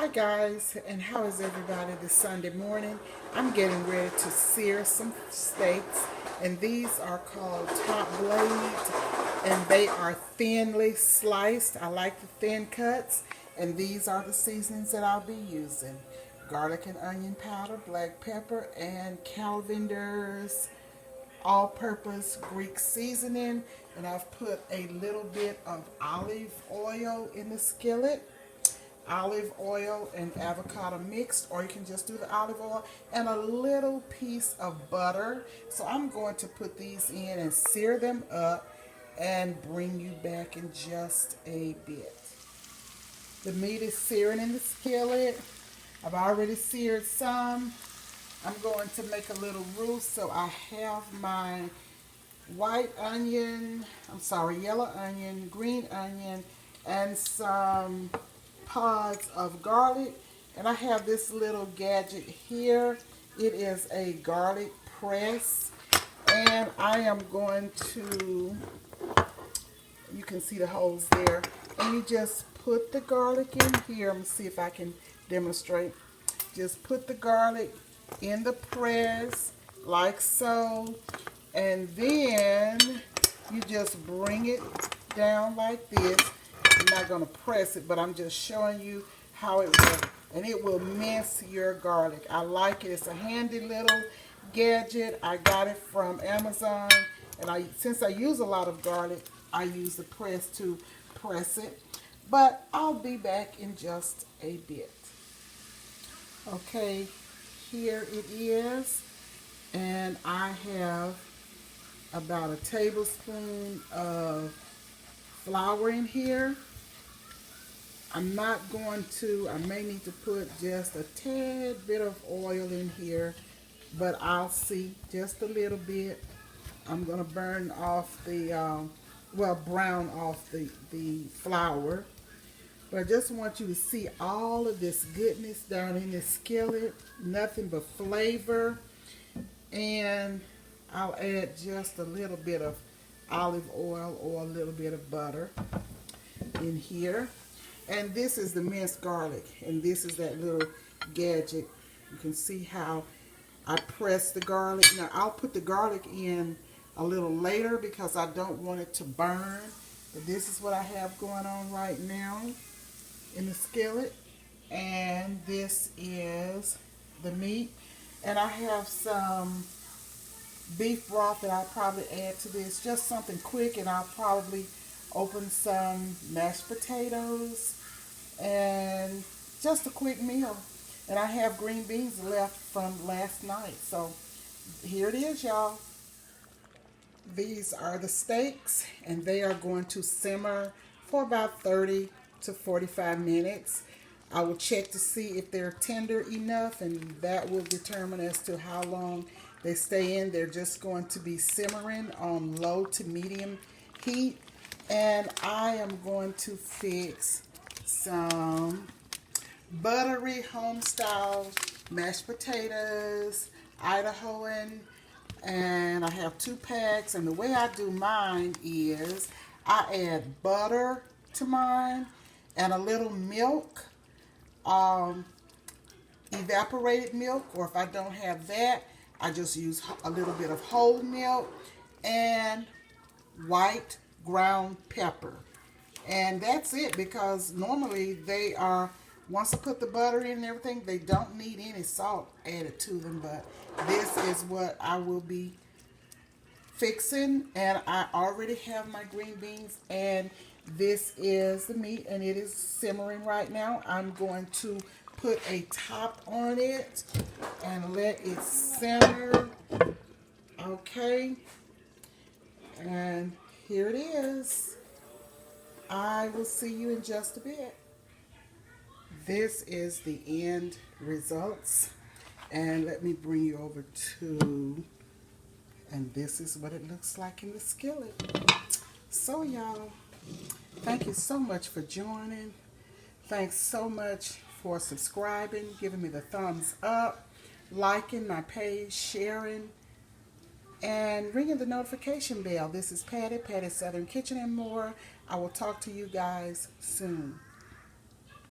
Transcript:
Hi guys, and how is everybody this Sunday morning? I'm getting ready to sear some steaks, and these are called top blades, and they are thinly sliced. I like the thin cuts, and these are the seasonings that I'll be using: garlic and onion powder, black pepper, and Calvinder's all-purpose Greek seasoning, and I've put a little bit of olive oil in the skillet. Olive oil and avocado mixed, or you can just do the olive oil and a little piece of butter. So I'm going to put these in and sear them up and bring you back in just a bit. The meat is searing in the skillet. I've already seared some. I'm going to make a little roux, so I have my yellow onion, green onion, and some pods of garlic. And I have this little gadget here. It is a garlic press, and I am going to, you can see the holes there, and you just put the garlic in here. I'm going to see if I can demonstrate. Just put the garlic in the press like so, and then you just bring it down like this. I'm not going to press it, but I'm just showing you how it works, and it will mince your garlic. I like it. It's a handy little gadget. I got it from Amazon, and since I use a lot of garlic, I use the press to press it. But I'll be back in just a bit. Okay, here it is, and I have about a tablespoon of flour in here. I may need to put just a tad bit of oil in here, but I'll see, just a little bit. I'm going to brown off the flour. But I just want you to see all of this goodness down in this skillet, nothing but flavor. And I'll add just a little bit of olive oil or a little bit of butter in here. And this is the minced garlic, and this is that little gadget. You can see how I press the garlic. Now I'll put the garlic in a little later because I don't want it to burn. But this is what I have going on right now in the skillet. And this is the meat. And I have some beef broth that I'll probably add to this. Just something quick, and I'll probably open some mashed potatoes and just a quick meal. And I have green beans left from last night. So here it is, y'all. These are the steaks, and they are going to simmer for about 30 to 45 minutes. I will check to see if they're tender enough, and that will determine as to how long they stay in. They're just going to be simmering on low to medium heat. And I am going to fix some Buttery Homestyle mashed potatoes, Idahoan, and I have 2 packs. And the way I do mine is I add butter to mine and a little milk, evaporated milk, or if I don't have that, I just use a little bit of whole milk and white ground pepper. And that's it, because normally they are, once I put the butter in and everything, they don't need any salt added to them. But this is what I will be fixing, and I already have my green beans, and this is the meat, and it is simmering right now. I'm going to put a top on it and let it simmer. Okay, and here it is. I will see you in just a bit. This is the end results, and let me bring you over to, and this is what it looks like in the skillet. So y'all, thank you so much for joining. Thanks so much for subscribing, giving me the thumbs up, liking my page, sharing, and ringing the notification bell. This is Patty, Southern Kitchen and More. I will talk to you guys soon.